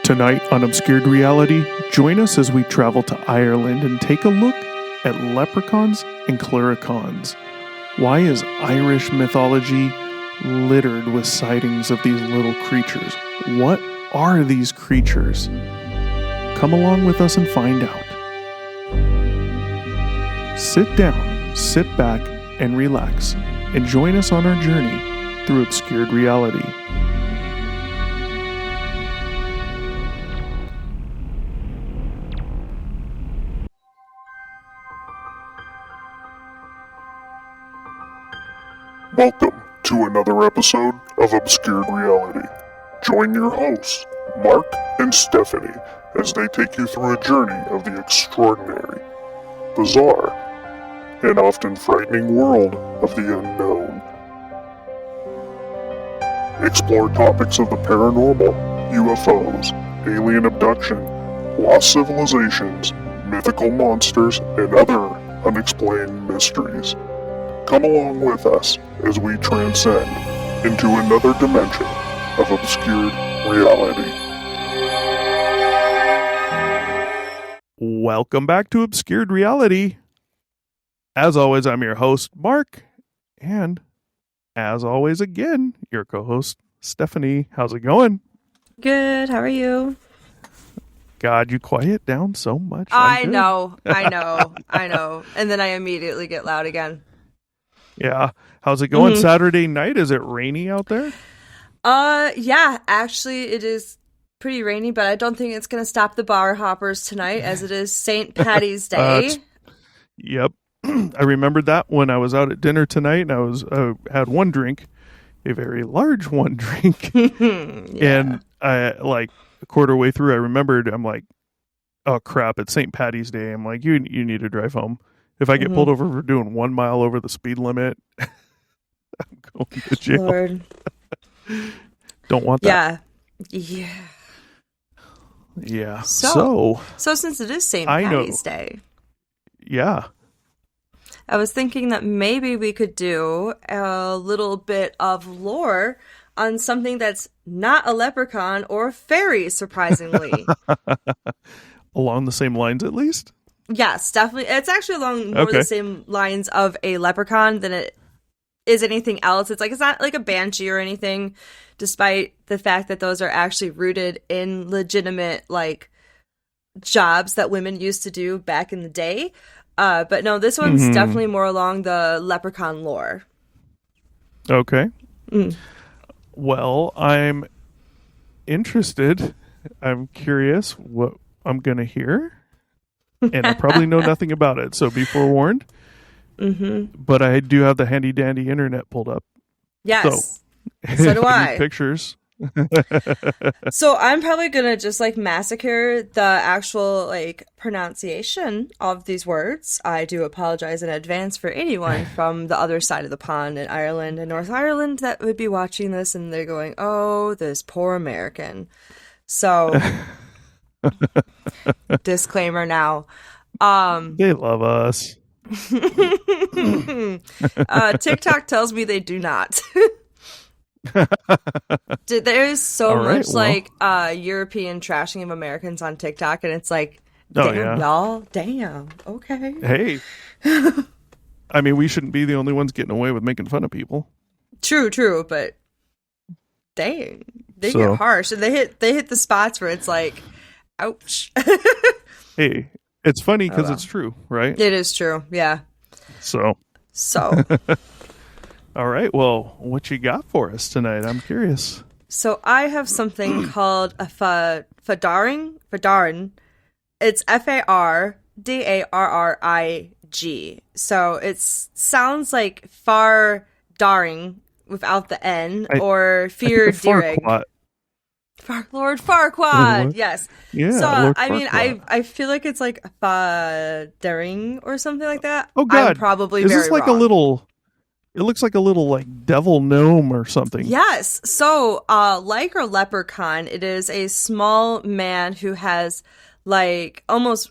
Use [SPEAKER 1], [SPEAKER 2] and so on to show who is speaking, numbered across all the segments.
[SPEAKER 1] Tonight on Obscured Reality, join us as we travel to Ireland and take a look at leprechauns and clurichauns. Why is Irish mythology littered with sightings of these little creatures? What are these creatures? Come along with us and find out. Sit down, sit back, and relax, and join us on our journey through Obscured Reality.
[SPEAKER 2] Welcome to another episode of Obscured Reality. Join your hosts, Mark and Stephanie, as they take you through a journey of the extraordinary, bizarre, and often frightening world of the unknown. Explore topics of the paranormal, UFOs, alien abduction, lost civilizations, mythical monsters, and other unexplained mysteries. Come along with us as we transcend into another dimension of obscured reality.
[SPEAKER 1] Welcome back to Obscured Reality. As always, I'm your host, Mark, and as always, again, your co-host, Stephanie. How's it going?
[SPEAKER 3] Good. How are you?
[SPEAKER 1] God, you quiet down so much.
[SPEAKER 3] I know. And then I immediately get loud again.
[SPEAKER 1] Yeah. How's it going Saturday night? Is it rainy out there?
[SPEAKER 3] Yeah, actually it is pretty rainy, but I don't think it's going to stop the bar hoppers tonight as it is St. Patty's Day.
[SPEAKER 1] Yep. I remembered that when I was out at dinner tonight and I was had one drink, a very large one drink.
[SPEAKER 3] Yeah.
[SPEAKER 1] And I like a quarter way through I remembered, I'm like, oh crap, it's St. Patty's Day. I'm like, you need to drive home. If I get pulled over for doing 1 mile over the speed limit, I'm going to jail.
[SPEAKER 3] Lord.
[SPEAKER 1] Don't want that. Yeah. So
[SPEAKER 3] since it is St. Patty's Day.
[SPEAKER 1] Yeah.
[SPEAKER 3] I was thinking that maybe we could do a little bit of lore on something that's not a leprechaun or a fairy, surprisingly.
[SPEAKER 1] Along the same lines, at least?
[SPEAKER 3] Yes, definitely. It's actually along more the same lines of a leprechaun than it is anything else. It's not like a banshee or anything, despite the fact that those are actually rooted in legitimate, jobs that women used to do back in the day. But no, this one's definitely more along the leprechaun lore.
[SPEAKER 1] Okay. Well, I'm interested. I'm curious what I'm going to hear. And I probably know nothing about it, so be forewarned. But I do have the handy dandy internet pulled up.
[SPEAKER 3] Yes. So do I.
[SPEAKER 1] Pictures.
[SPEAKER 3] So I'm probably gonna just massacre the actual pronunciation of these words. I do apologize in advance for anyone from the other side of the pond in Ireland and North Ireland that would be watching this and they're going, "Oh, this poor American." So disclaimer now.
[SPEAKER 1] They love us.
[SPEAKER 3] TikTok tells me they do not. There is so much European trashing of Americans on TikTok, and it's damn, y'all, damn, okay.
[SPEAKER 1] Hey, I mean, we shouldn't be the only ones getting away with making fun of people.
[SPEAKER 3] True, but dang, they get harsh, and they hit the spots where it's ouch.
[SPEAKER 1] Hey, it's funny because it's true, right?
[SPEAKER 3] It is true, yeah. So.
[SPEAKER 1] All right, well, what you got for us tonight? I'm curious.
[SPEAKER 3] So I have something called a fadaring. It's Fardarrig. So it sounds like far-daring without the N, or fear-deering. Lord Farquaad, yes.
[SPEAKER 1] Yeah.
[SPEAKER 3] So
[SPEAKER 1] Lord
[SPEAKER 3] I mean,
[SPEAKER 1] Farquaad.
[SPEAKER 3] I feel like it's fadaring or something like that.
[SPEAKER 1] Oh God,
[SPEAKER 3] I'm probably
[SPEAKER 1] is
[SPEAKER 3] very
[SPEAKER 1] this like
[SPEAKER 3] wrong.
[SPEAKER 1] a little? It looks like a little devil gnome or something.
[SPEAKER 3] Yes. So, like a leprechaun, it is a small man who has almost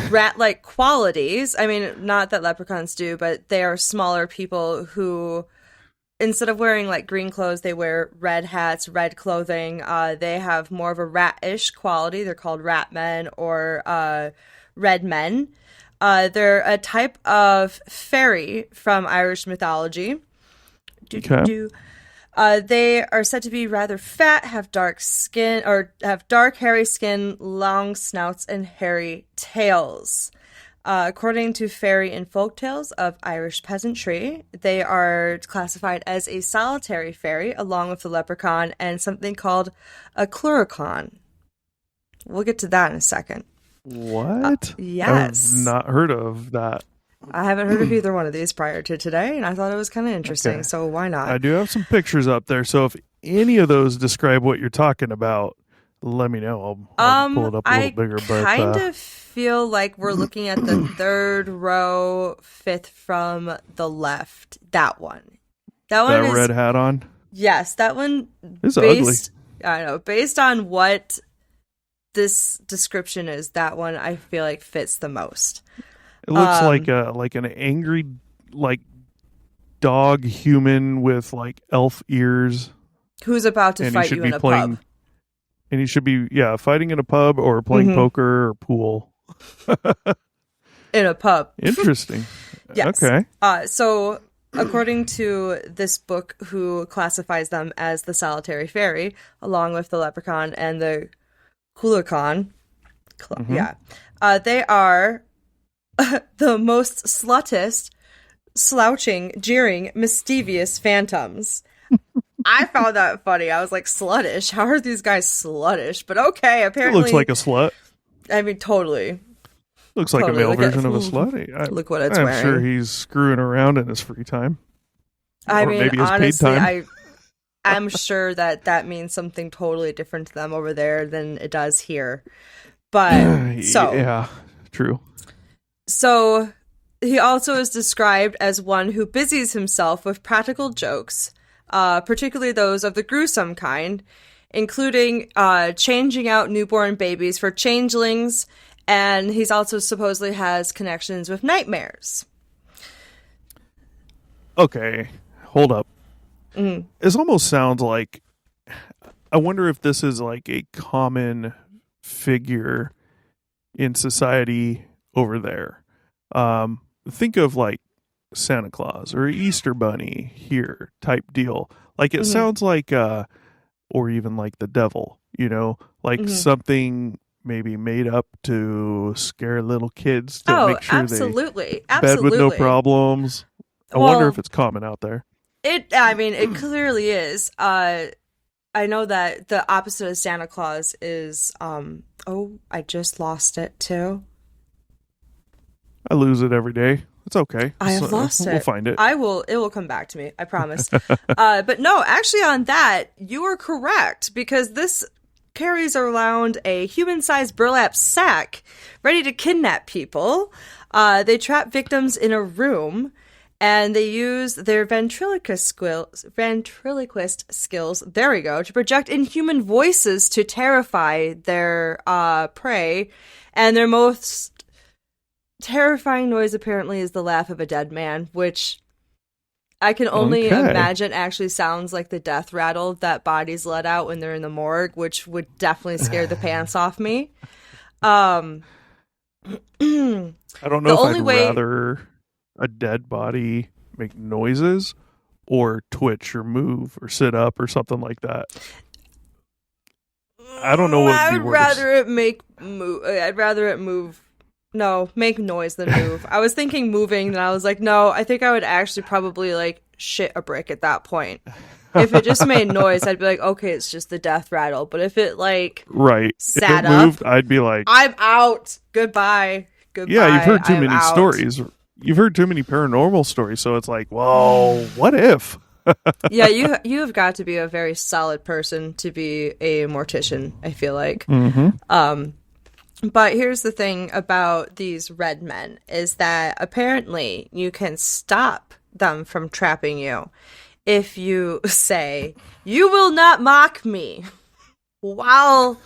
[SPEAKER 3] rat-like qualities. I mean, not that leprechauns do, but they are smaller people who instead of wearing like green clothes, they wear red hats, red clothing. They have more of a rat-ish quality. They're called rat men or red men. They're a type of fairy from Irish mythology.
[SPEAKER 1] Okay.
[SPEAKER 3] They are said to be rather fat, have dark skin, or have dark, hairy skin, long snouts, and hairy tails. According to fairy and folk tales of Irish peasantry, they are classified as a solitary fairy, along with the leprechaun and something called a clurichaun. We'll get to that in a second.
[SPEAKER 1] What?
[SPEAKER 3] Yes.
[SPEAKER 1] I've not heard of that.
[SPEAKER 3] I haven't heard of either one of these prior to today, and I thought it was kind of interesting, so why not?
[SPEAKER 1] I do have some pictures up there, so if any of those describe what you're talking about, let me know. I'll pull it up a little bigger. But
[SPEAKER 3] I kind of feel like we're looking at the third row, fifth from the left. That one.
[SPEAKER 1] That red hat on?
[SPEAKER 3] Yes, that one
[SPEAKER 1] is ugly.
[SPEAKER 3] I know. Based on what this description is, that one I feel like fits the most.
[SPEAKER 1] It looks like an angry dog human with like elf ears.
[SPEAKER 3] Who's about to fight you in a pub.
[SPEAKER 1] And he should be fighting in a pub or playing poker or pool.
[SPEAKER 3] In a pub.
[SPEAKER 1] Interesting.
[SPEAKER 3] Yes.
[SPEAKER 1] Okay.
[SPEAKER 3] So according to this book, who classifies them as the solitary fairy, along with the leprechaun and the clurichaun, they are the most sluttest, slouching, jeering, mischievous phantoms. I found that funny. I was like, sluttish? How are these guys sluttish? But okay, apparently...
[SPEAKER 1] It looks like a slut.
[SPEAKER 3] I mean, totally.
[SPEAKER 1] Looks like a male version of a slut.
[SPEAKER 3] Look what it's
[SPEAKER 1] wearing.
[SPEAKER 3] I'm
[SPEAKER 1] sure he's screwing around in his free time.
[SPEAKER 3] I mean,
[SPEAKER 1] maybe his
[SPEAKER 3] honestly,
[SPEAKER 1] paid time.
[SPEAKER 3] I'm sure that means something totally different to them over there than it does here. But, so...
[SPEAKER 1] Yeah, true.
[SPEAKER 3] So, he also is described as one who busies himself with practical jokes, particularly those of the gruesome kind, including changing out newborn babies for changelings, and he's also supposedly has connections with nightmares.
[SPEAKER 1] Okay, hold up. This almost sounds like... I wonder if this is like a common figure in society over there. Think of like Santa Claus or Easter Bunny here type deal. Like it sounds like or even like the devil, like something maybe made up to scare little kids to make sure
[SPEAKER 3] absolutely.
[SPEAKER 1] they bed with no problems. I wonder if it's common out there.
[SPEAKER 3] It clearly is. I know that the opposite of Santa Claus is I just lost it too.
[SPEAKER 1] I lose it every day. It's okay.
[SPEAKER 3] I have lost it.
[SPEAKER 1] We'll find it.
[SPEAKER 3] It will come back to me. I promise. But no, actually on that, you are correct, because this carries around a human-sized burlap sack ready to kidnap people. They trap victims in a room, and they use their ventriloquist skills, there we go, to project inhuman voices to terrify their prey. And their most terrifying noise apparently is the laugh of a dead man, which I can only imagine actually sounds like the death rattle that bodies let out when they're in the morgue, which would definitely scare the pants off me.
[SPEAKER 1] I don't know if I'd rather a dead body make noises or twitch or move or sit up or something like that. I don't know what would be worse.
[SPEAKER 3] I'd rather it move. No, make noise than move. I was thinking moving, then I was like, no, I think I would actually probably like shit a brick at that point. If it just made noise, I'd be like, okay, it's just the death rattle. But if it like sat
[SPEAKER 1] if it moved, I'd be like,
[SPEAKER 3] I'm out. Goodbye.
[SPEAKER 1] Yeah, you've heard too many stories. You've heard too many paranormal stories, so it's like, well, what if?
[SPEAKER 3] Yeah, you have got to be a very solid person to be a mortician, I feel like. But here's the thing about these red men is that apparently you can stop them from trapping you if you say, "You will not mock me," while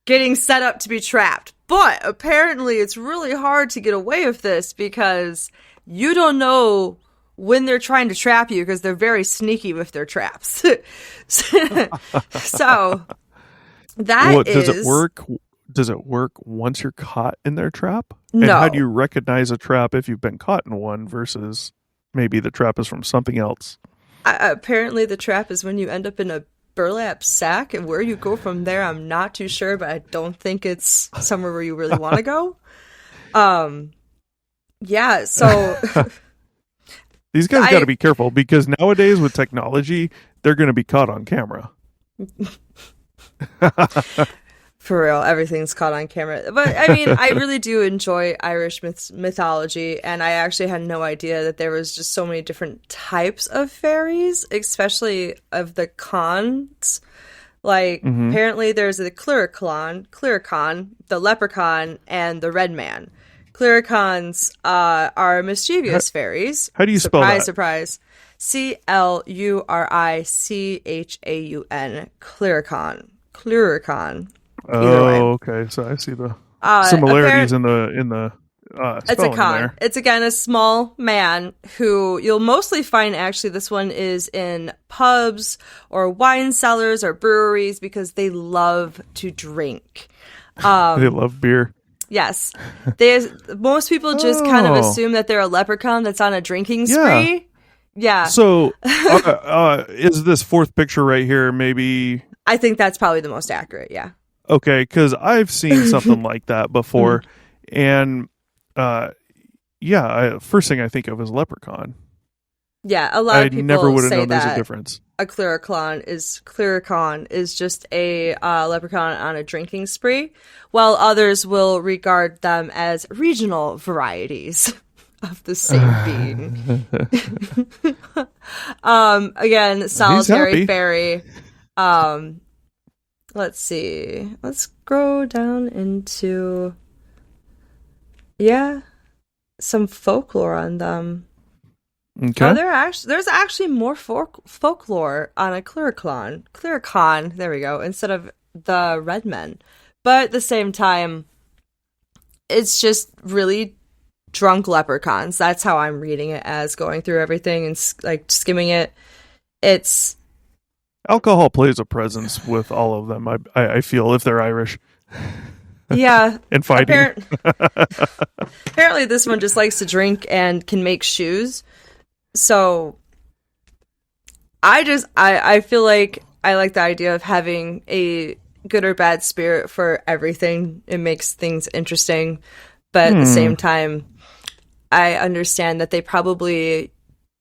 [SPEAKER 3] getting set up to be trapped. But apparently it's really hard to get away with this because you don't know when they're trying to trap you, because they're very sneaky with their traps. So that
[SPEAKER 1] does it work? Does it work once you're caught in their trap?
[SPEAKER 3] No.
[SPEAKER 1] And how do you recognize a trap if you've been caught in one versus maybe the trap is from something else?
[SPEAKER 3] Apparently the trap is when you end up in a burlap sack, and where you go from there, I'm not too sure, but I don't think it's somewhere where you really want to go. Yeah, so
[SPEAKER 1] these guys got to be careful, because nowadays with technology, they're going to be caught on camera.
[SPEAKER 3] For real, everything's caught on camera. But I mean, I really do enjoy Irish mythology, and I actually had no idea that there was just so many different types of fairies, especially of the cons. Like, apparently there's the Clurichaun, the Leprechaun, and the Red Man. Clurichauns are mischievous fairies.
[SPEAKER 1] How do you spell that?
[SPEAKER 3] Surprise, Clurichaun. Clurichaun.
[SPEAKER 1] Oh, okay. So I see the similarities in the
[SPEAKER 3] it's a con.
[SPEAKER 1] there.
[SPEAKER 3] It's again a small man who you'll mostly find. Actually, this one is in pubs or wine cellars or breweries because they love to drink.
[SPEAKER 1] They love beer.
[SPEAKER 3] Yes, most people just kind of assume that they're a leprechaun that's on a drinking spree. Yeah.
[SPEAKER 1] So, is this fourth picture right here maybe?
[SPEAKER 3] I think that's probably the most accurate. Yeah.
[SPEAKER 1] Okay, because I've seen something like that before, and first thing I think of is leprechaun.
[SPEAKER 3] Yeah, a lot of people
[SPEAKER 1] never would have
[SPEAKER 3] say
[SPEAKER 1] known
[SPEAKER 3] that
[SPEAKER 1] there's a difference.
[SPEAKER 3] A Clurichaun is just a leprechaun on a drinking spree, while others will regard them as regional varieties of the same being. Again, solitary fairy. Let's see. Let's go down into some folklore on them.
[SPEAKER 1] Okay.
[SPEAKER 3] Oh, there's actually more folklore on a Clurichaun, there we go, instead of the Red Men. But at the same time, it's just really drunk leprechauns. That's how I'm reading it, as going through everything and like skimming it. It's
[SPEAKER 1] alcohol plays a presence with all of them. I feel, if they're Irish.
[SPEAKER 3] Yeah.
[SPEAKER 1] And fighting.
[SPEAKER 3] Apparently this one just likes to drink and can make shoes. So I feel like I like the idea of having a good or bad spirit for everything. It makes things interesting. But at the same time, I understand that they probably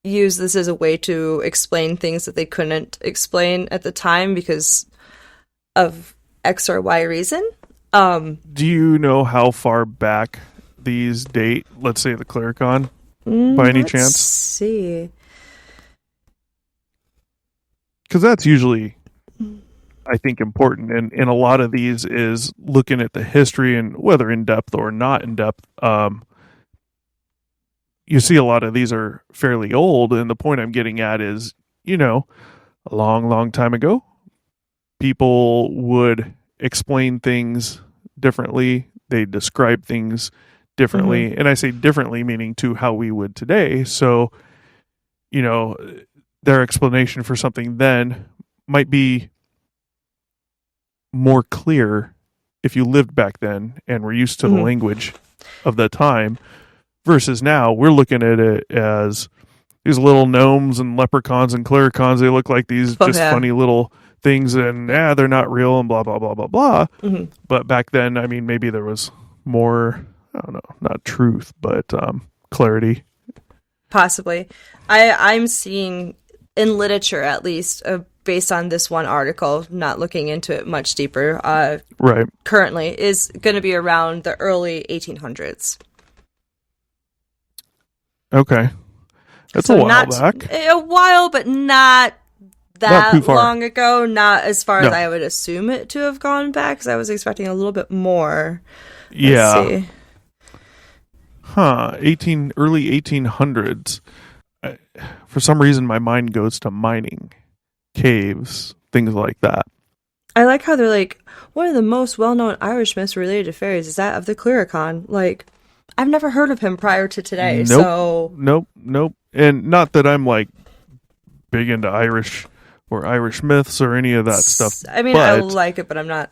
[SPEAKER 3] use this as a way to explain things that they couldn't explain at the time because of X or Y reason.
[SPEAKER 1] Do you know how far back these date? Let's say the Clurichaun, by any chance?
[SPEAKER 3] Let's see.
[SPEAKER 1] Because that's usually, I think, important. And a lot of these is looking at the history, and whether in depth or not in depth. You see a lot of these are fairly old. And the point I'm getting at is, a long, long time ago, people would explain things differently. They describe things differently. And I say differently, meaning to how we would today. So, their explanation for something then might be more clear if you lived back then and were used to the language of the time, versus now we're looking at it as these little gnomes and leprechauns and clurichauns. They look like these funny little things, and they're not real and blah, blah, blah, blah, blah. But back then, I mean, maybe there was more, I don't know, not truth, but clarity. Possibly.
[SPEAKER 3] I'm seeing in literature, at least, based on this one article, not looking into it much deeper,
[SPEAKER 1] right,
[SPEAKER 3] currently, is going to be around the early 1800s.
[SPEAKER 1] Okay. That's a while back.
[SPEAKER 3] A while, but not that not long ago. Not as far as I would assume it to have gone back, because I was expecting a little bit more.
[SPEAKER 1] Yeah. Let's see. Early 1800s. For some reason, my mind goes to mining, caves, things like that.
[SPEAKER 3] I like how they're like, one of the most well-known Irish myths related to fairies is that of the Clurichaun. Like, I've never heard of him prior to today.
[SPEAKER 1] Nope. and not that I'm like big into Irish or Irish myths or any of that stuff.
[SPEAKER 3] I mean, I like it, but I'm not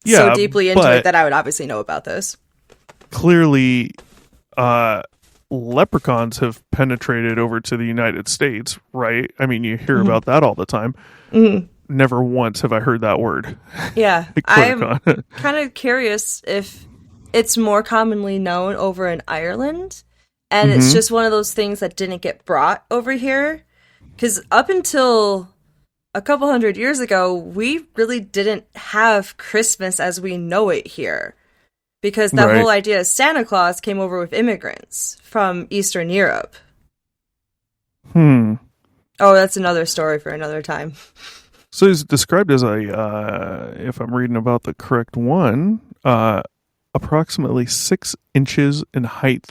[SPEAKER 3] so deeply into it that I would obviously know about this.
[SPEAKER 1] Clearly, leprechauns have penetrated over to the United States, right? I mean, you hear about that all the time. Mm-hmm. Never once have I heard that word.
[SPEAKER 3] Yeah, I'm kind of curious if it's more commonly known over in Ireland, and it's just one of those things that didn't get brought over here. Because up until a couple hundred years ago, we really didn't have Christmas as we know it here. Because that whole idea of Santa Claus came over with immigrants from Eastern Europe. Oh, that's another story for another time.
[SPEAKER 1] So he's described as if I'm reading about the correct one, approximately 6 inches in height.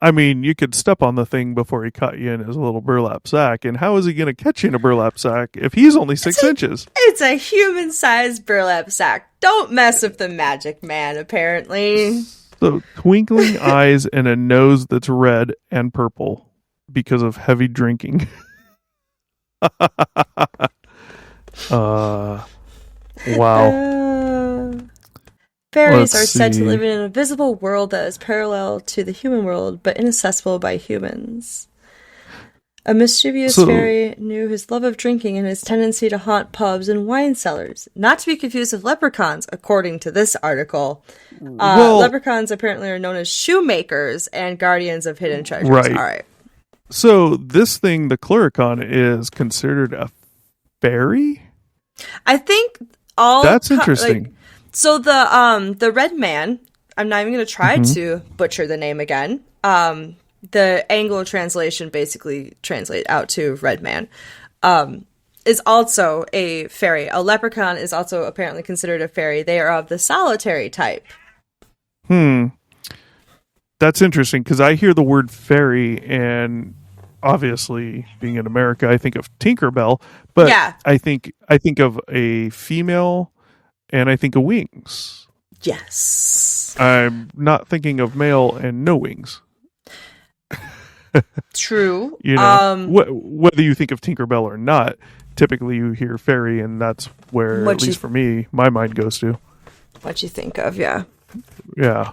[SPEAKER 1] I mean, you could step on the thing before he caught you in his little burlap sack, and how is he going to catch you in a burlap sack if he's only 6 inches?
[SPEAKER 3] It's a human-sized burlap sack. Don't mess with the magic man, apparently.
[SPEAKER 1] So, twinkling eyes and a nose that's red and purple because of heavy drinking. Wow.
[SPEAKER 3] Fairies are said to live in an invisible world that is parallel to the human world, but inaccessible by humans. A mischievous fairy knew his love of drinking and his tendency to haunt pubs and wine cellars. Not to be confused with leprechauns, according to this article. Leprechauns apparently are known as shoemakers and guardians of hidden treasures.
[SPEAKER 1] Right.
[SPEAKER 3] All right.
[SPEAKER 1] So this thing, the Clurichaun, is considered a fairy?
[SPEAKER 3] I think all...
[SPEAKER 1] That's interesting.
[SPEAKER 3] So the red man, I'm not even going to try to butcher the name again. The Anglo translation basically translate out to red man, is also a fairy. A leprechaun is also apparently considered a fairy. They are of the solitary type.
[SPEAKER 1] That's interesting because I hear the word fairy and obviously being in America, I think of Tinkerbell, but I think of a female and I think of wings.
[SPEAKER 3] Yes.
[SPEAKER 1] I'm not thinking of male and no wings.
[SPEAKER 3] True.
[SPEAKER 1] You know, whether you think of Tinkerbell or not, typically you hear fairy, and that's where, at least for me, my mind goes to.
[SPEAKER 3] What you think of, yeah.
[SPEAKER 1] Yeah.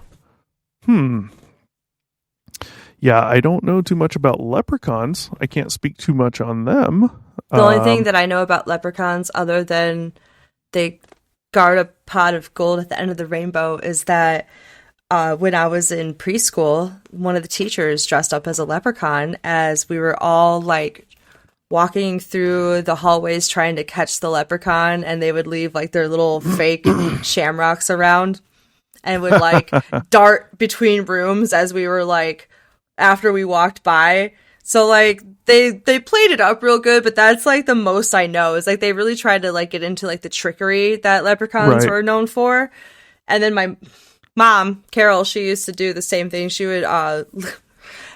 [SPEAKER 1] Yeah, I don't know too much about leprechauns. I can't speak too much on them.
[SPEAKER 3] The only thing that I know about leprechauns, other than they guard a pot of gold at the end of the rainbow, is that when I was in preschool, one of the teachers dressed up as a leprechaun as we were all like walking through the hallways trying to catch the leprechaun, and they would leave like their little fake shamrocks around and would like dart between rooms as we were like after we walked by. So like they played it up real good, but that's like the most I know is like they really tried to like get into like the trickery that leprechauns were known for. And then my mom, Carol, she used to do the same thing. She would I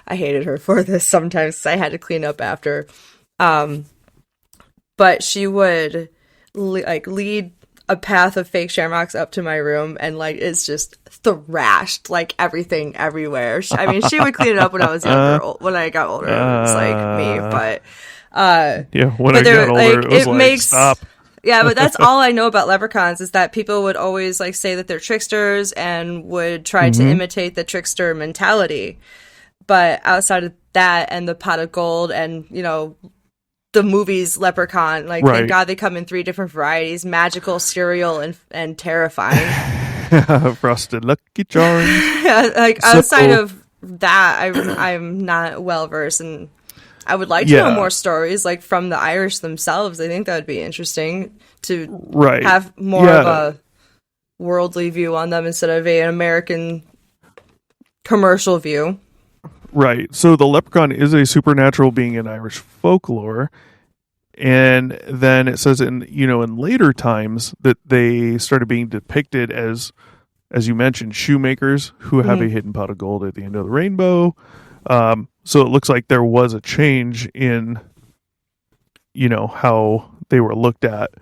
[SPEAKER 3] hated her for this sometimes 'cause I had to clean up after. But she would lead a path of fake shamrocks up to my room, and like it's just thrashed like everything everywhere. I mean, she would clean it up when I was younger. When I got older, it was like me. But
[SPEAKER 1] when I got older, it was like stop.
[SPEAKER 3] Yeah, but that's all I know about leprechauns is that people would always like say that they're tricksters and would try to imitate the trickster mentality. But outside of that and the pot of gold and, you know, the movies Leprechaun, like thank God they come in 3 different varieties: magical, cereal, and terrifying.
[SPEAKER 1] Frosted Lucky Charms.
[SPEAKER 3] Yeah, like outside of that, I'm not well versed, and I would like to know more stories like from the Irish themselves. I think that would be interesting to have more of a worldly view on them instead of an American commercial view.
[SPEAKER 1] Right. So the leprechaun is a supernatural being in Irish folklore. And then it says in later times that they started being depicted as you mentioned, shoemakers who have a hidden pot of gold at the end of the rainbow. So it looks like there was a change in, how they were looked at.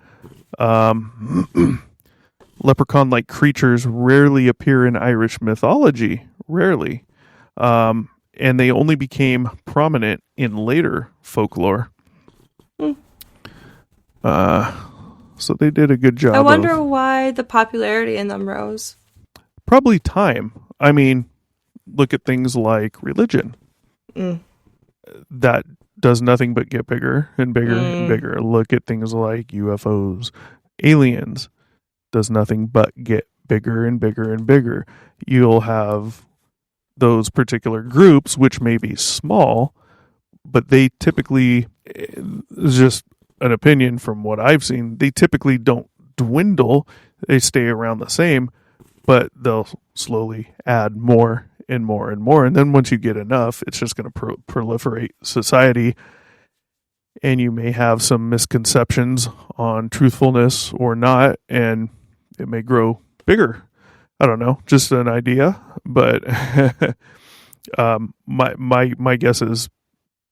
[SPEAKER 1] Leprechaun-like creatures rarely appear in Irish mythology. Rarely. and they only became prominent in later folklore. So they did a good job.
[SPEAKER 3] I wonder why the popularity in them rose.
[SPEAKER 1] Probably time. I mean, look at things like religion. That does nothing but get bigger and bigger and bigger. Look at things like UFOs, aliens. Does nothing but get bigger and bigger and bigger. You'll have those particular groups, which may be small, but they typically, it's just an opinion from what I've seen, they typically don't dwindle. They stay around the same, but they'll slowly add more and more and more. And then once you get enough, it's just going to proliferate society. And you may have some misconceptions on truthfulness or not, and it may grow bigger. I don't know, just an idea. But my guess is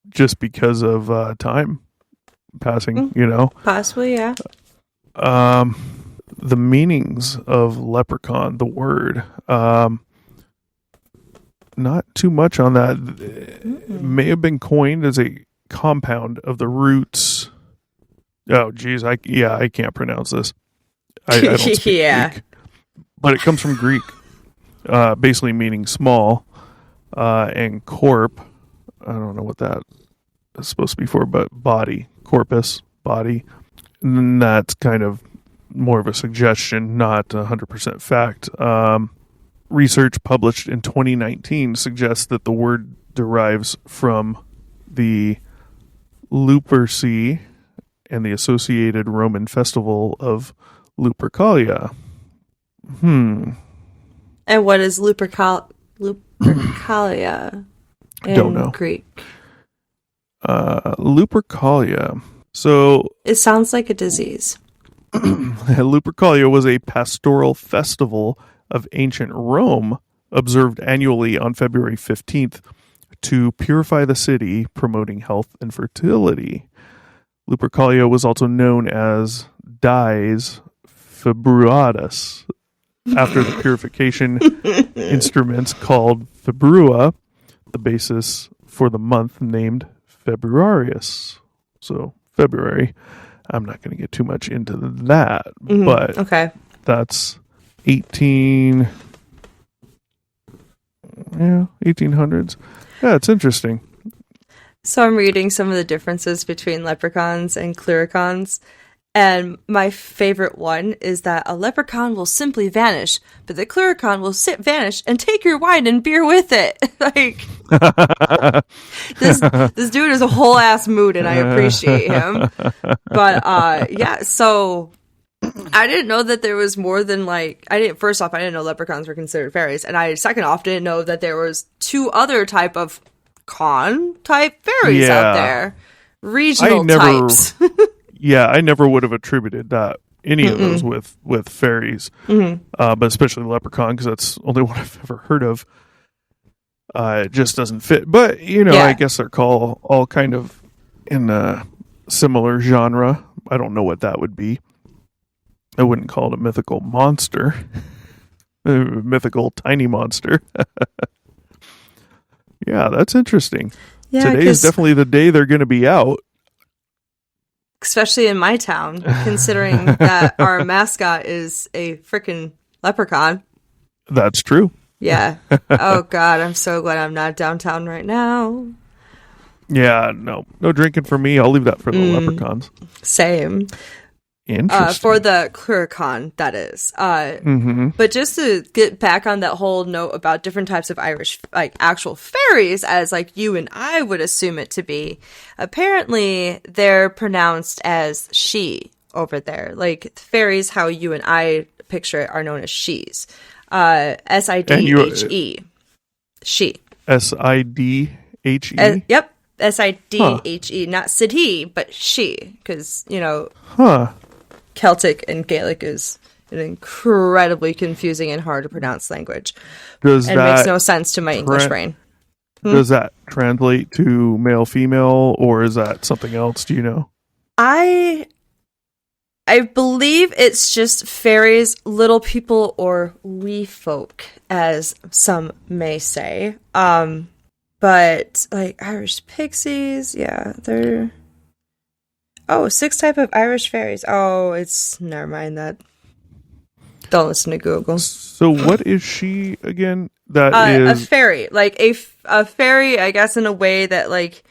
[SPEAKER 1] just because of time passing,
[SPEAKER 3] Possibly, yeah.
[SPEAKER 1] The meanings of leprechaun, the word, not too much on that. It may have been coined as a compound of the roots. Oh, geez, I can't pronounce this. I don't speak Greek, but it comes from Greek, basically meaning small, and corp. I don't know what that is supposed to be for, but body, corpus, body. And that's kind of more of a suggestion, not 100% fact. Research published in 2019 suggests that the word derives from the Luperci and the associated Roman festival of Lupercalia.
[SPEAKER 3] And what is Lupercalia in
[SPEAKER 1] Don't know.
[SPEAKER 3] Greek?
[SPEAKER 1] Lupercalia. So
[SPEAKER 3] it sounds like a disease.
[SPEAKER 1] Lupercalia was a pastoral festival of ancient Rome observed annually on February 15th to purify the city, promoting health and fertility. Lupercalia was also known as Dies Februatus, after the purification instruments called Februa, the basis for the month named Februarius. So, February. I'm not going to get too much into that, but
[SPEAKER 3] okay.
[SPEAKER 1] That's 1800s. Yeah, it's interesting.
[SPEAKER 3] So I'm reading some of the differences between leprechauns and clurichauns, and my favorite one is that a leprechaun will simply vanish, but the clurichaun will vanish and take your wine and beer with it. Like, this dude is a whole ass mood, and I appreciate him. But yeah, so I didn't know that there was more than first off, I didn't know leprechauns were considered fairies, and second off, didn't know that there was two other type of type fairies out there, regional types.
[SPEAKER 1] Yeah, I never would have attributed any of those with fairies, but especially leprechaun, because that's the only one I've ever heard of. It just doesn't fit. But, I guess they're all kind of in a similar genre. I don't know what that would be. I wouldn't call it a mythical monster. A mythical tiny monster. Yeah, that's interesting.
[SPEAKER 3] Yeah,
[SPEAKER 1] today is definitely the day they're going to be out.
[SPEAKER 3] Especially in my town, considering that our mascot is a freaking leprechaun.
[SPEAKER 1] That's true.
[SPEAKER 3] Yeah. Oh, God, I'm so glad I'm not downtown right now.
[SPEAKER 1] Yeah, no drinking for me. I'll leave that for the leprechauns.
[SPEAKER 3] Same.
[SPEAKER 1] Interesting.
[SPEAKER 3] For the clurichaun, that is. But just to get back on that whole note about different types of Irish, actual fairies, as you and I would assume it to be, apparently they're pronounced as she over there. Like fairies, how you and I picture it, are known as she's. S-I-D-H-E. She.
[SPEAKER 1] S-I-D-H-E?
[SPEAKER 3] Yep. S-I-D-H-E. Not Sidhe, but she. Because, Celtic and Gaelic is an incredibly confusing and hard to pronounce language. Makes no sense to my English brain.
[SPEAKER 1] Does that translate to male, female, or is that something else? Do you know?
[SPEAKER 3] I believe it's just fairies, little people, or wee folk, as some may say. But like Irish pixies, yeah, they're 6 type of Irish fairies. Oh, it's never mind that. Don't listen to Google.
[SPEAKER 1] So what is she again? That
[SPEAKER 3] A
[SPEAKER 1] is
[SPEAKER 3] fairy, like a fairy, I guess, in a way that like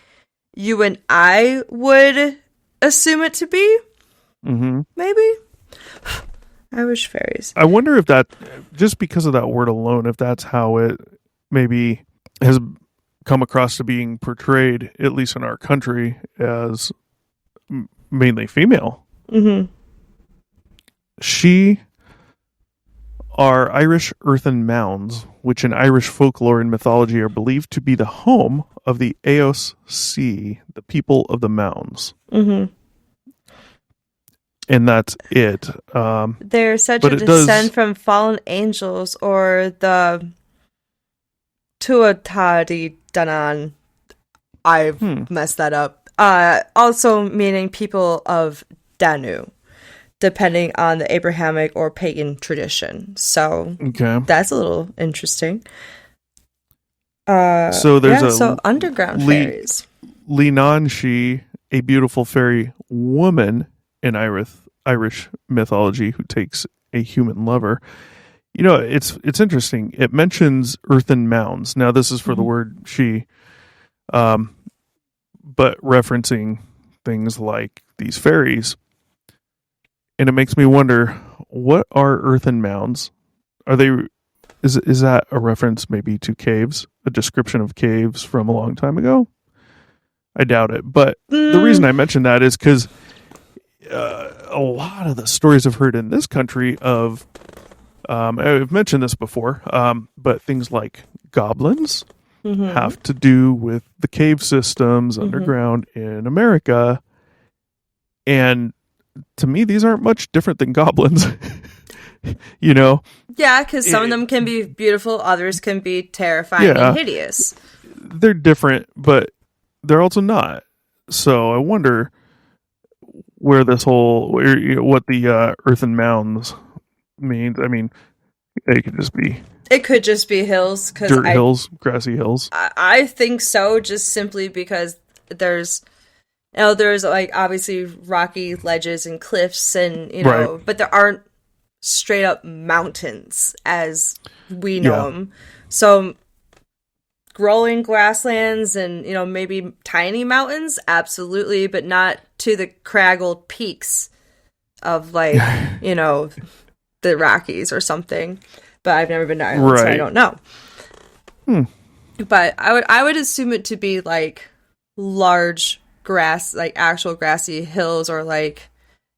[SPEAKER 3] you and I would assume it to be.
[SPEAKER 1] Mm-hmm.
[SPEAKER 3] Maybe Irish fairies.
[SPEAKER 1] I wonder if that, just because of that word alone, if that's how it maybe has come across to being portrayed, at least in our country, as mainly female.
[SPEAKER 3] Mm-hmm.
[SPEAKER 1] She are Irish earthen mounds, which in Irish folklore and mythology are believed to be the home of the Eos Sea, the people of the mounds.
[SPEAKER 3] Mm-hmm.
[SPEAKER 1] And that's it.
[SPEAKER 3] They're said to descend from fallen angels or the Tuatha Danann. I've messed that up. Also meaning people of Danu, depending on the Abrahamic or pagan tradition. So that's a little interesting.
[SPEAKER 1] So there's
[SPEAKER 3] underground fairies.
[SPEAKER 1] Linanshi, a beautiful fairy woman in Irish mythology who takes a human lover. You know, it's interesting. It mentions earthen mounds. Now, this is for the word she, but referencing things like these fairies. And it makes me wonder, what are earthen mounds? Are they? Is that a reference maybe to caves? A description of caves from a long time ago? I doubt it. But the reason I mention that is because a lot of the stories I've heard in this country of, I've mentioned this before, but things like goblins have to do with the cave systems underground in America. And to me, these aren't much different than goblins, you know?
[SPEAKER 3] Yeah, because some of them can be beautiful, others can be terrifying and hideous.
[SPEAKER 1] They're different, but they're also not. So I wonder where this whole, what the earthen mounds means. I mean, it could just be.
[SPEAKER 3] It could just be hills.
[SPEAKER 1] Dirt hills, grassy hills.
[SPEAKER 3] I think so, just simply because there's like obviously rocky ledges and cliffs and, but there aren't straight up mountains as we know them. So growing grasslands and, maybe tiny mountains, absolutely, but not to the craggled peaks of like, the Rockies or something. But I've never been to Ireland, so I don't know. But I would assume it to be like large grass, like actual grassy hills, or like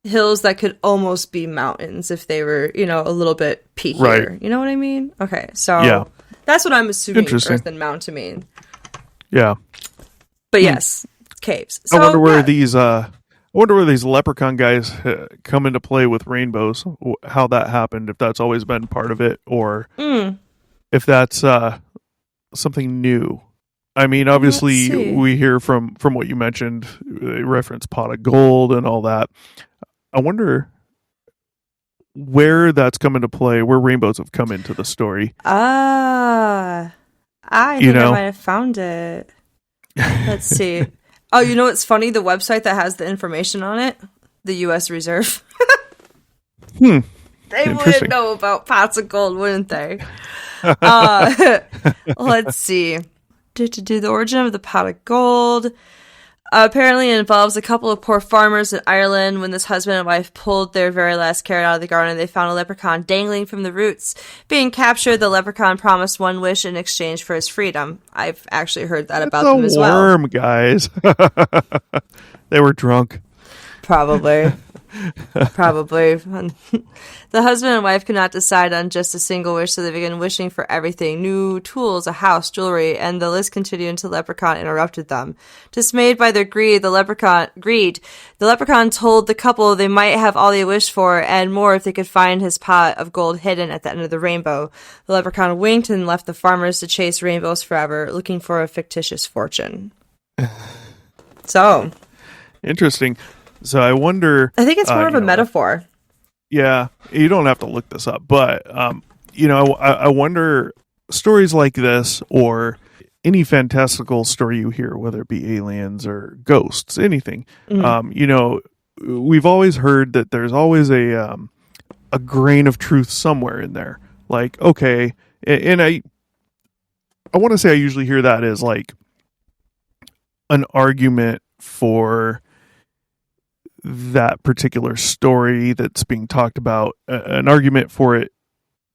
[SPEAKER 3] hills that could almost be mountains if they were, a little bit peakier.
[SPEAKER 1] Right.
[SPEAKER 3] You know what I mean? Okay, so that's what I'm assuming earthen mound to mean.
[SPEAKER 1] Yeah.
[SPEAKER 3] But yes, caves. So,
[SPEAKER 1] I wonder where these leprechaun guys come into play with rainbows. How that happened, if that's always been part of it, or if that's something new. I mean, obviously, we hear from what you mentioned, they reference pot of gold and all that. I wonder where that's come into play, where rainbows have come into the story.
[SPEAKER 3] I think I might have found it. Let's see. Oh, you know what's funny? The website that has the information on it, the U.S. Reserve. They would know about pots of gold, wouldn't they? Let's see. The origin of the pot of gold. Apparently it involves a couple of poor farmers in Ireland. When this husband and wife pulled their very last carrot out of the garden, they found a leprechaun dangling from the roots. Being captured, the leprechaun promised one wish in exchange for his freedom. I've actually heard that about them as well.
[SPEAKER 1] Worm, guys. They were drunk.
[SPEAKER 3] Probably. The husband and wife could not decide on just a single wish, so they began wishing for everything: new tools, a house, jewelry, and the list continued until the leprechaun interrupted them. Dismayed by their greed, the leprechaun told the couple they might have all they wished for and more if they could find his pot of gold hidden at the end of the rainbow. The leprechaun winked and left the farmers to chase rainbows forever, looking for a fictitious fortune. So
[SPEAKER 1] interesting. So I wonder.
[SPEAKER 3] I think it's more of a metaphor.
[SPEAKER 1] Yeah, you don't have to look this up, but I wonder, stories like this, or any fantastical story you hear, whether it be aliens or ghosts, anything, we've always heard that there's always a grain of truth somewhere in there. Like, okay, and I want to say I usually hear that as like an argument for that particular story that's being talked about, an argument for it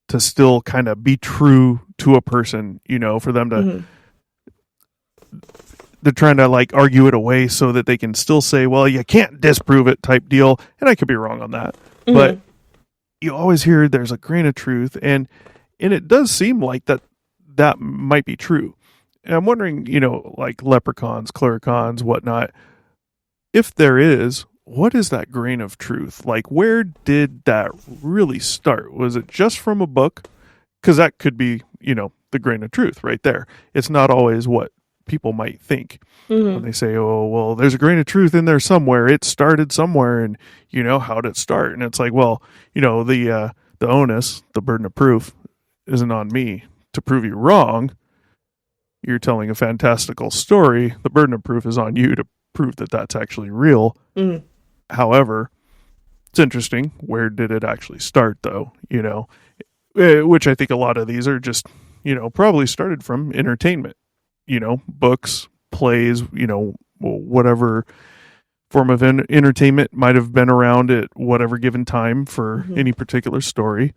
[SPEAKER 1] to still kind of be true to a person, for them to, they're trying to like argue it away so that they can still say, well, you can't disprove it type deal. And I could be wrong on that, but you always hear there's a grain of truth, and it does seem like that might be true. And I'm wondering, like leprechauns, clurichauns, whatnot, if there is, what is that grain of truth? Like, where did that really start? Was it just from a book? Because that could be, the grain of truth right there. It's not always what people might think when they say, oh, well, there's a grain of truth in there somewhere. It started somewhere, and, how did it start? And it's like, well, the onus, the burden of proof, isn't on me to prove you wrong. You're telling a fantastical story. The burden of proof is on you to prove that that's actually real. However, it's interesting. Where did it actually start, though? Which I think a lot of these are just, probably started from entertainment. Books, plays, whatever form of entertainment might have been around at whatever given time for any particular story.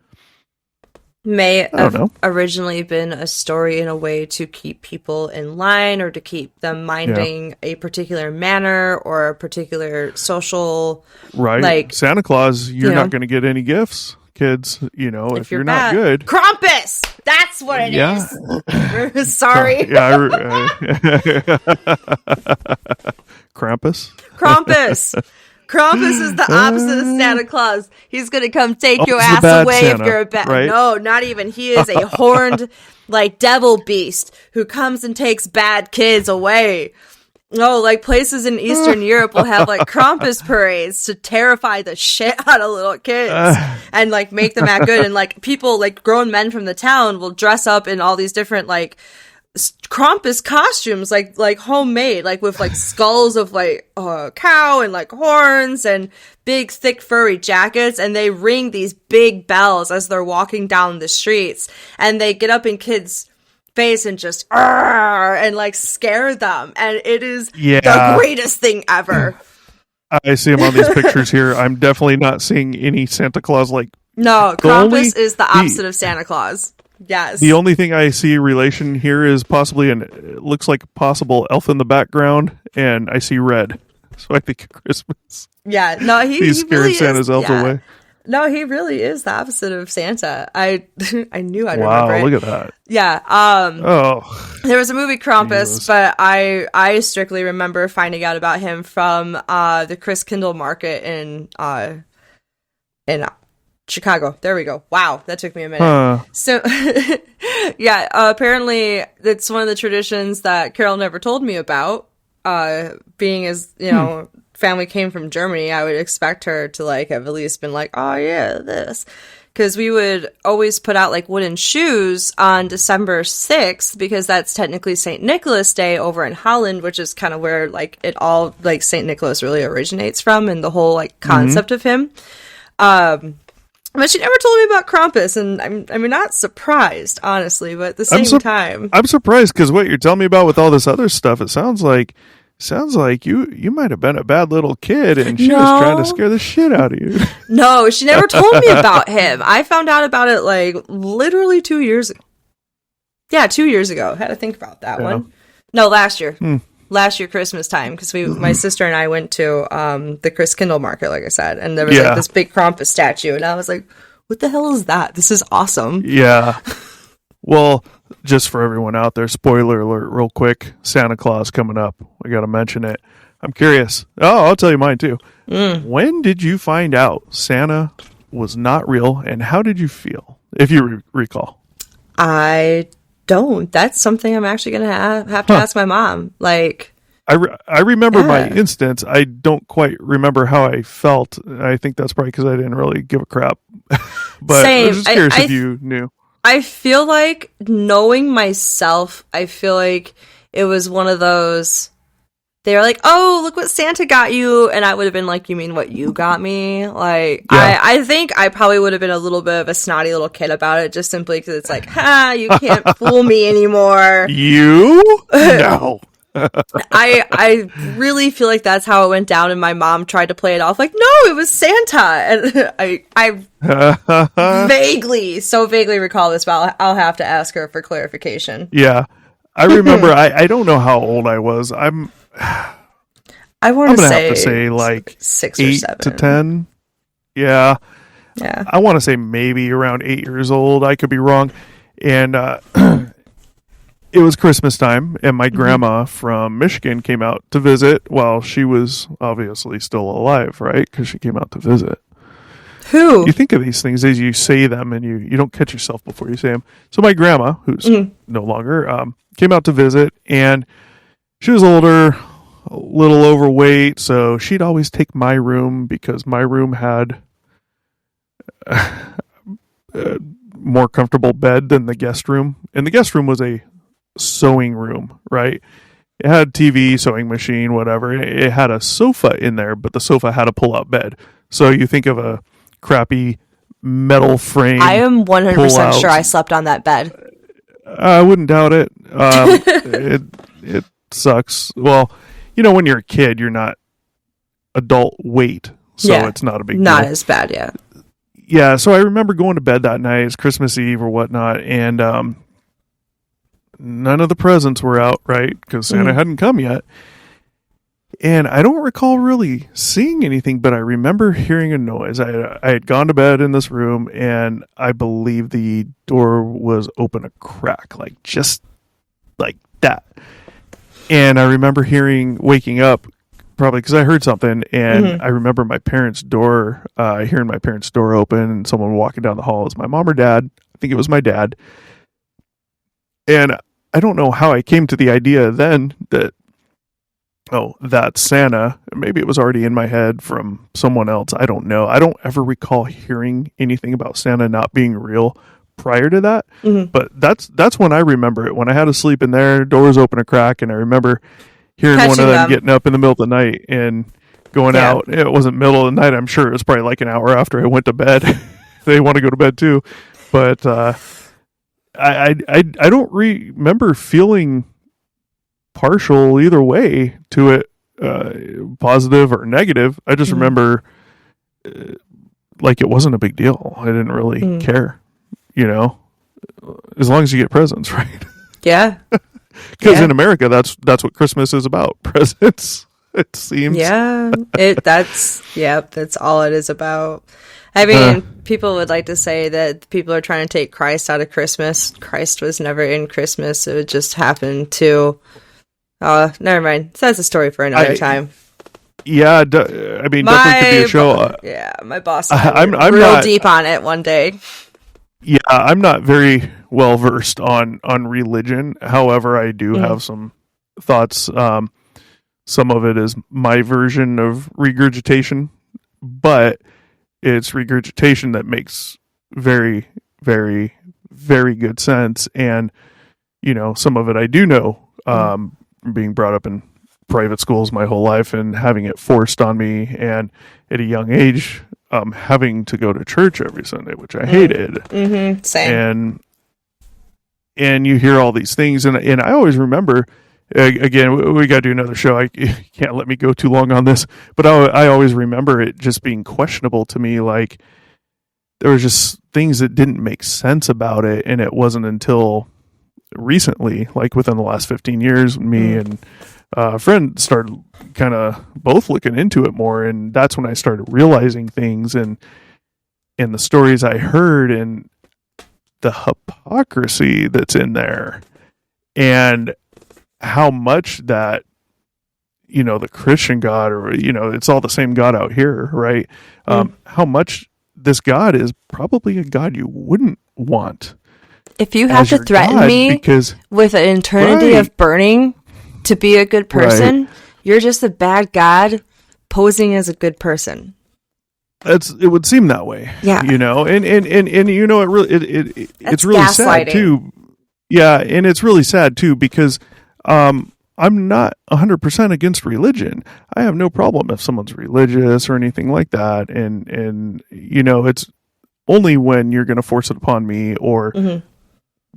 [SPEAKER 3] May have originally been a story in a way to keep people in line or to keep them minding a particular manner or a particular social...
[SPEAKER 1] Right. Like Santa Claus, you're not going to get any gifts, kids, if you're not good.
[SPEAKER 3] Krampus! That's what it is. Sorry.
[SPEAKER 1] Krampus?
[SPEAKER 3] Krampus is the opposite of Santa Claus. He's going to come take your ass away Santa, if you're a bad... Right? No, not even. He is a horned, devil beast who comes and takes bad kids away. No, places in Eastern Europe will have, Krampus parades to terrify the shit out of little kids and, make them act good. And, people, grown men from the town will dress up in all these different, Krampus costumes, homemade, with skulls of a cow and horns and big thick furry jackets, and they ring these big bells as they're walking down the streets, and they get up in kids' face and just and scare them, and it is the greatest thing ever.
[SPEAKER 1] I see him on these pictures here. I'm definitely not seeing any Santa Claus
[SPEAKER 3] No, Krampus is the opposite of Santa Claus. Yes.
[SPEAKER 1] The only thing I see relation here is possibly it looks like a possible elf in the background, and I see red. So I think Christmas.
[SPEAKER 3] Yeah, no,
[SPEAKER 1] he's scaring
[SPEAKER 3] really
[SPEAKER 1] Santa's elf away.
[SPEAKER 3] No, he really is the opposite of Santa. I knew I'd remember it.
[SPEAKER 1] Wow, look at that.
[SPEAKER 3] Yeah. There was a movie Krampus, but I strictly remember finding out about him from the Chris Kindle market in Chicago. There we go. Wow, that took me a minute. So, apparently it's one of the traditions that Carol never told me about. Being as, family came from Germany, I would expect her to, have at least been oh, yeah, this. Because we would always put out, wooden shoes on December 6th, because that's technically St. Nicholas Day over in Holland, which is kind of where, it all, St. Nicholas really originates from, and the whole, concept of him. But she never told me about Krampus, and I'm not surprised, honestly, but at the same time...
[SPEAKER 1] I'm surprised, because what you're telling me about with all this other stuff, it sounds like you might have been a bad little kid, and she was trying to scare the shit out of you.
[SPEAKER 3] No, she never told me about him. I found out about it, literally 2 years ago. Yeah, 2 years ago. I had to think about that one. No, last year. Last year Christmas time, because my sister and I went to the Chris Kindle market, like I said, and there was this big Krampus statue, and I was like, what the hell is that? This is awesome.
[SPEAKER 1] Yeah. Well, just for everyone out there, spoiler alert real quick, Santa Claus coming up. I gotta mention it. I'm curious. Oh, I'll tell you mine too. When did you find out Santa was not real, and how did you feel, if you recall?
[SPEAKER 3] I don't. That's something I'm actually going to have to ask my mom.
[SPEAKER 1] I remember my instance. I don't quite remember how I felt. I think that's probably because I didn't really give a crap. But
[SPEAKER 3] Same.
[SPEAKER 1] I was just curious if you knew.
[SPEAKER 3] I feel like, knowing myself, I feel like it was one of those, they were like, oh, look what Santa got you, and I would have been like, you mean what you got me? Like, yeah. I think I probably would have been a little bit of a snotty little kid about it, just simply because it's like, you can't fool me anymore.
[SPEAKER 1] You? No.
[SPEAKER 3] I really feel like that's how it went down, and my mom tried to play it off like, no, it was Santa, and I vaguely recall this, but I'll have to ask her for clarification.
[SPEAKER 1] Yeah, I remember. I don't know how old I was.
[SPEAKER 3] I want to
[SPEAKER 1] have to say like
[SPEAKER 3] 6 or
[SPEAKER 1] 8
[SPEAKER 3] 7
[SPEAKER 1] to 10. Yeah. I want to say maybe around 8 years old. I could be wrong. And it was Christmas time, and my grandma from Michigan came out to visit while she was obviously still alive, right? Because she came out to visit.
[SPEAKER 3] Who?
[SPEAKER 1] You think of these things as you say them, and you don't catch yourself before you say them. So my grandma, who's no longer, came out to visit, and she was older, a little overweight, so she'd always take my room because my room had a more comfortable bed than the guest room. And the guest room was a sewing room, right? It had TV, sewing machine, whatever. It had a sofa in there, but the sofa had a pull-out bed. So you think of a crappy metal frame.
[SPEAKER 3] I am 100% sure I slept on that bed.
[SPEAKER 1] I wouldn't doubt it. It sucks. Well, when you're a kid, you're not adult weight, so it's not a big deal.
[SPEAKER 3] Not as bad, yeah.
[SPEAKER 1] Yeah, so I remember going to bed that night. It's Christmas Eve or whatnot, and none of the presents were out, right? Because Santa hadn't come yet. And I don't recall really seeing anything, but I remember hearing a noise. I had gone to bed in this room, and I believe the door was open a crack, like just like that. And I remember waking up, probably because I heard something, and I remember my parents' door, hearing my parents' door open, and someone walking down the hall. It was my mom or dad. I think it was my dad. And I don't know how I came to the idea then that, that's Santa. Maybe it was already in my head from someone else. I don't know. I don't ever recall hearing anything about Santa not being real prior to that. But that's when I remember it. When I had to sleep in there, doors open a crack, and I remember hearing one of them getting up in the middle of the night and going out. It wasn't middle of the night. I'm sure it was probably like an hour after I went to bed. They want to go to bed too. But I don't remember feeling partial either way to it, positive or negative. I just remember like it wasn't a big deal. I didn't really care, as long as you get presents, right?
[SPEAKER 3] Yeah.
[SPEAKER 1] Because in America, that's what Christmas is about. Presents, it seems.
[SPEAKER 3] Yeah. That's all it is about. I mean, people would like to say that people are trying to take Christ out of Christmas. Christ was never in Christmas. It just happened to... never mind. So that's a story for another time.
[SPEAKER 1] Yeah, I mean, definitely could be a show.
[SPEAKER 3] My boss
[SPEAKER 1] I'm
[SPEAKER 3] real
[SPEAKER 1] not
[SPEAKER 3] deep on it one day.
[SPEAKER 1] Yeah, I'm not very well versed on religion. However, I do have some thoughts. Some of it is my version of regurgitation, but it's regurgitation that makes very, very, very good sense. And, some of it I do know, being brought up in private schools my whole life and having it forced on me, and at a young age, having to go to church every Sunday, which I hated.
[SPEAKER 3] Same.
[SPEAKER 1] And you hear all these things, and I always remember, again, we got to do another show. You can't let me go too long on this, but I always remember it just being questionable to me. Like, there was just things that didn't make sense about it, and it wasn't until recently, like within the last 15 years, me and a friend started kind of both looking into it more, and that's when I started realizing things and the stories I heard and the hypocrisy that's in there, and how much that, the Christian God, or, it's all the same God out here, right? How much this God is probably a God you wouldn't want.
[SPEAKER 3] If you have to threaten me with an eternity of burning to be a good person, you're just a bad God posing as a good person.
[SPEAKER 1] it would seem that way.
[SPEAKER 3] Yeah.
[SPEAKER 1] You know, and you know, it's really sad too. Yeah, and it's really sad too because I'm not 100% against religion. I have no problem if someone's religious or anything like that, and you know, it's only when you're going to force it upon me or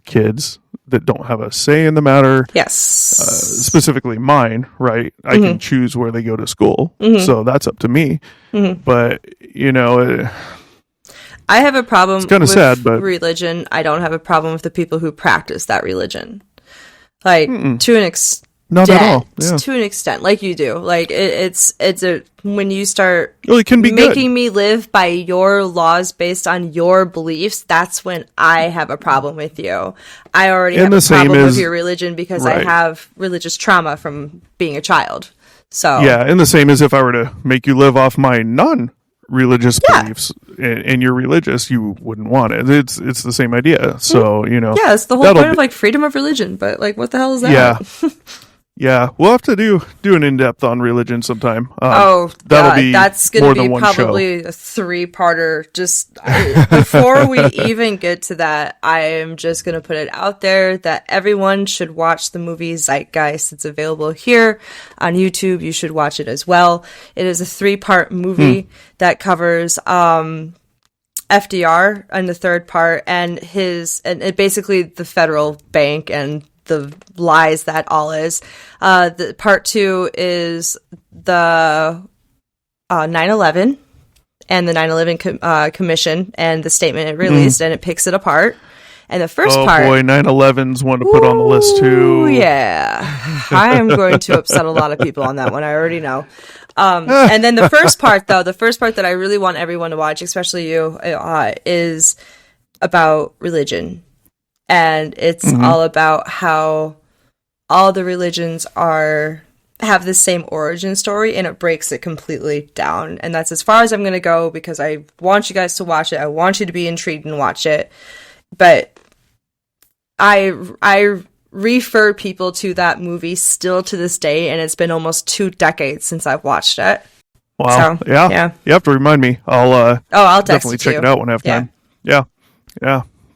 [SPEAKER 1] kids that don't have a say in the matter.
[SPEAKER 3] Yes.
[SPEAKER 1] Specifically mine, right? I can choose where they go to school. So that's up to me. But, you know,
[SPEAKER 3] I have a problem with
[SPEAKER 1] sad, but
[SPEAKER 3] religion. I don't have a problem with the people who practice that religion. Like, to an extent.
[SPEAKER 1] Not at all. Yeah.
[SPEAKER 3] To an extent, like you do. Like, it's when you start
[SPEAKER 1] it can be
[SPEAKER 3] making me live by your laws based on your beliefs, that's when I have a problem with you. I already have a problem with your religion because I have religious trauma from being a child. So
[SPEAKER 1] yeah, and the same as if I were to make you live off my non-religious beliefs and you're religious, you wouldn't want it. It's the same idea. So, you know.
[SPEAKER 3] Yeah, it's the whole point of like freedom of religion, but like what the hell is that?
[SPEAKER 1] Yeah. Yeah, we'll have to do an in-depth on religion sometime.
[SPEAKER 3] That's going to be probably a 3-parter. Just before we even get to that, I am just going to put it out there that everyone should watch the movie Zeitgeist. It's available here on YouTube. You should watch it as well. It is a 3-part movie that covers FDR in the third part and basically the federal bank and the lies that all is. The part 2 is the 9/11 and the 9/11 commission and the statement it released, and it picks it apart. And the first part,
[SPEAKER 1] 9/11's one to put on the list too.
[SPEAKER 3] Yeah, I am going to upset a lot of people on that one. I already know. And then the first part that I really want everyone to watch, especially you, is about religion. And it's all about how all the religions have the same origin story, and it breaks it completely down. And that's as far as I'm going to go because I want you guys to watch it. I want you to be intrigued and watch it. But I refer people to that movie still to this day, and it's been almost 2 decades since I've watched it.
[SPEAKER 1] Wow. So, yeah. You have to remind me. I'll definitely check it out when I have time. Yeah.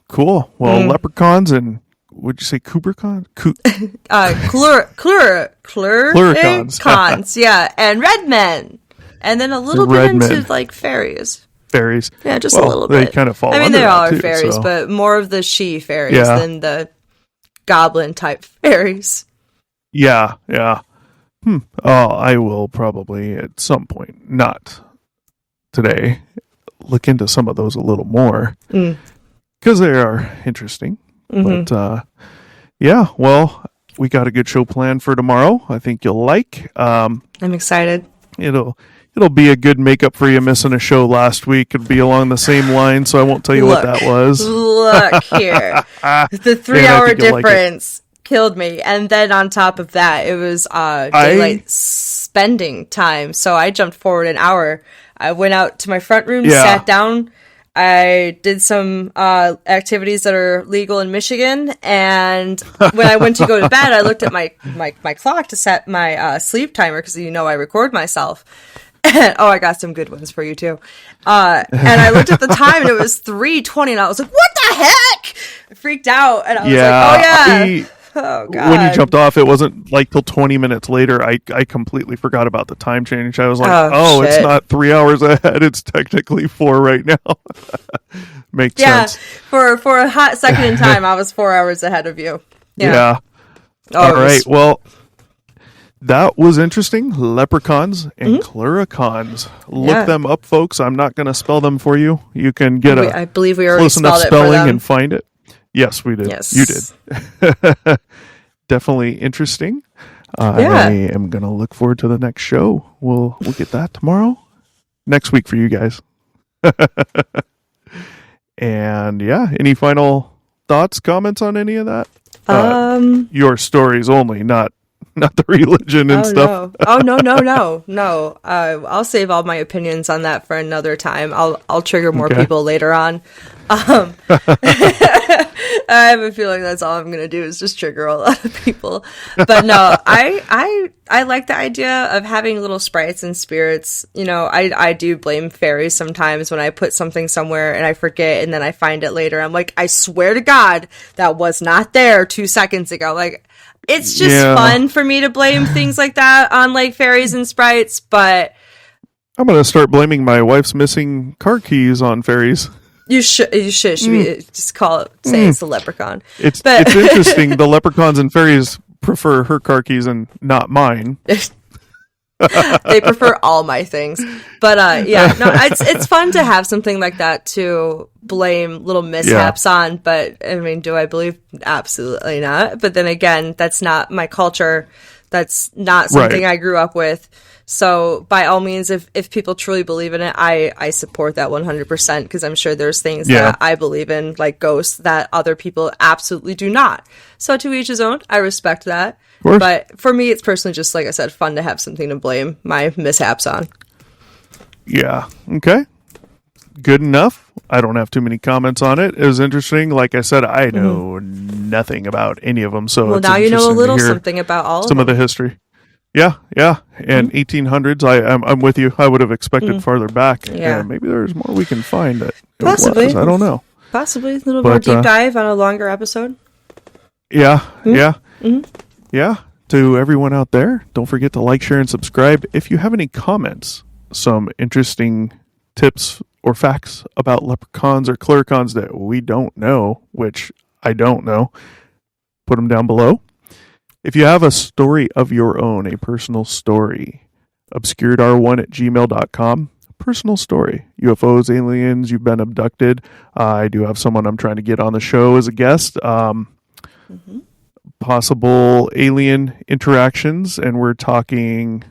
[SPEAKER 1] Cool. Well, Leprechauns and would you say Kubercon?
[SPEAKER 3] Clurichauns, yeah, and Red Men, and then a little bit into like fairies.
[SPEAKER 1] Fairies,
[SPEAKER 3] yeah, just a little bit.
[SPEAKER 1] They kind of fall.
[SPEAKER 3] I mean,
[SPEAKER 1] they
[SPEAKER 3] all are
[SPEAKER 1] too,
[SPEAKER 3] fairies, but more of the she fairies than the goblin type fairies.
[SPEAKER 1] Yeah. I will probably at some point, not today, look into some of those a little more. Because they are interesting. But, well, we got a good show planned for tomorrow. I think you'll like.
[SPEAKER 3] I'm excited.
[SPEAKER 1] It'll be a good makeup for you missing a show last week. It'll be along the same line, so I won't tell you what that was.
[SPEAKER 3] Look here. The 3-hour difference killed me. And then on top of that, it was daylight spending time. So I jumped forward an hour. I went out to my front room, sat down. I did some activities that are legal in Michigan, and when I went to go to bed, I looked at my clock to set my sleep timer because I record myself. I got some good ones for you too. And I looked at the time, and it was 3:20, and I was like, "What the heck?" I freaked out, and I was like, "Oh yeah." Oh, God.
[SPEAKER 1] When you jumped off, it wasn't like till 20 minutes later. I completely forgot about the time change. I was like, it's not 3 hours ahead. It's technically 4 right now. Makes sense.
[SPEAKER 3] For a hot second in time, I was 4 hours ahead of you.
[SPEAKER 1] Yeah. All right. Well, that was interesting. Leprechauns and Clurichauns. Look them up, folks. I'm not going to spell them for you. You can get
[SPEAKER 3] I believe we already
[SPEAKER 1] close enough
[SPEAKER 3] spelled
[SPEAKER 1] spelling
[SPEAKER 3] it for them.
[SPEAKER 1] and find it. Yes, we did.
[SPEAKER 3] Yes.
[SPEAKER 1] You did. Definitely interesting. I am going to look forward to the next show. We'll get that tomorrow. Next week for you guys. And any final thoughts, comments on any of that? Your stories only, not the religion and stuff.
[SPEAKER 3] No. I'll save all my opinions on that for another time. I'll trigger more people later on. I have a feeling that's all I'm gonna do is just trigger a lot of people. But no, I like the idea of having little sprites and spirits. You know, I do blame fairies sometimes when I put something somewhere and I forget and then I find it later. I'm like, I swear to God, that was not there 2 seconds ago. Like, it's just fun for me to blame things like that on like fairies and sprites, but
[SPEAKER 1] I'm gonna start blaming my wife's missing car keys on fairies.
[SPEAKER 3] You should just call it, say it's a leprechaun.
[SPEAKER 1] It's interesting. The leprechauns and fairies prefer her car keys and not mine.
[SPEAKER 3] They prefer all my things. But yeah, no, it's fun to have something like that to blame little mishaps on. But I mean, do I believe? Absolutely not. But then again, that's not my culture. That's not something I grew up with. So by all means, if people truly believe in it, I support that 100% because I'm sure there's things that I believe in, like ghosts, that other people absolutely do not. So to each his own, I respect that. But for me, it's personally just, like I said, fun to have something to blame my mishaps on.
[SPEAKER 1] Yeah. Okay. Good enough. I don't have too many comments on it. It was interesting. Like I said, I know nothing about any of them. So
[SPEAKER 3] now you know a little something about all of them.
[SPEAKER 1] Some of the history. Yeah, yeah. And 1800s, I'm with you. I would have expected farther back. Yeah. Maybe there's more we can find.
[SPEAKER 3] Possibly.
[SPEAKER 1] I don't know.
[SPEAKER 3] Possibly. A little more deep dive on a longer episode.
[SPEAKER 1] Yeah, yeah. Yeah. To everyone out there, don't forget to like, share, and subscribe. If you have any comments, some interesting tips or facts about leprechauns or clurichauns that we don't know, which I don't know, put them down below. If you have a story of your own, a personal story, obscuredr1@gmail.com. Personal story. UFOs, aliens, you've been abducted. I do have someone I'm trying to get on the show as a guest. Possible alien interactions, and we're talking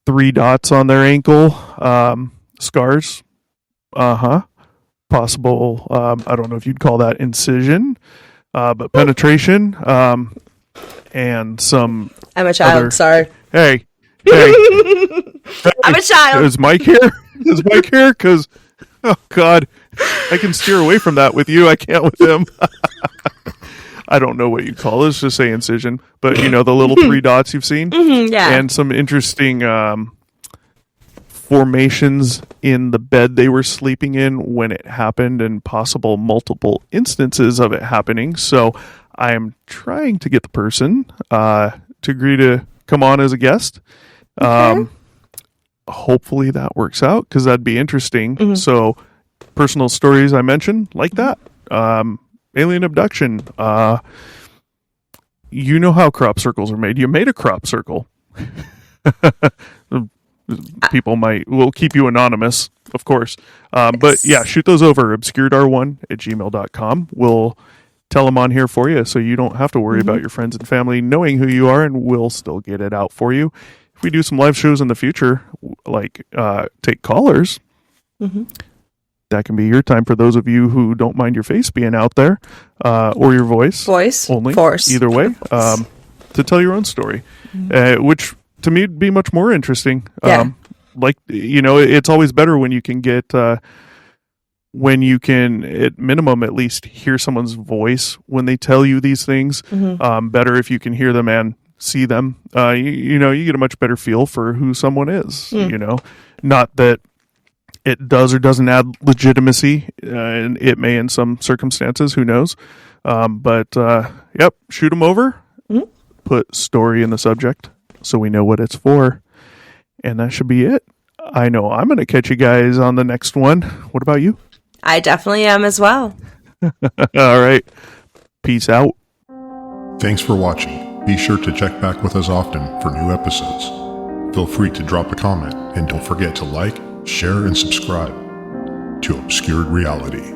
[SPEAKER 1] 3 dots on their ankle, scars. Possible, I don't know if you'd call that incision, but penetration. And some.
[SPEAKER 3] I'm a child. Sorry.
[SPEAKER 1] Hey.
[SPEAKER 3] I'm a child.
[SPEAKER 1] Is Mike here? Is Mike here? Because, oh God, I can steer away from that with you. I can't with him. I don't know what you call it. Let's just say incision. But you know the little 3 dots you've seen, and some interesting formations in the bed they were sleeping in when it happened, and possible multiple instances of it happening. So I am trying to get the person to agree to come on as a guest. Hopefully that works out because that'd be interesting. So personal stories I mentioned like that. Alien abduction. You know how crop circles are made. You made a crop circle. People will keep you anonymous, of course. But yeah, shoot those over. obscuredr1@gmail.com. We'll tell them on here for you so you don't have to worry about your friends and family knowing who you are, and we'll still get it out for you. If we do some live shows in the future, like take callers, that can be your time for those of you who don't mind your face being out there, or your voice only, either way, to tell your own story, which to me would be much more interesting. Like, you know, it's always better when you can get when you can, at minimum, at least hear someone's voice when they tell you these things. Better if you can hear them and see them. You know, you get a much better feel for who someone is. You know, not that it does or doesn't add legitimacy, and it may in some circumstances. Who knows? But yep, shoot them over. Put story in the subject so we know what it's for, and that should be it. I know I'm going to catch you guys on the next one. What about you?
[SPEAKER 3] I definitely am as well.
[SPEAKER 1] All right. Peace out.
[SPEAKER 2] Thanks for watching. Be sure to check back with us often for new episodes. Feel free to drop a comment, and don't forget to like, share, and subscribe to Obscured Reality.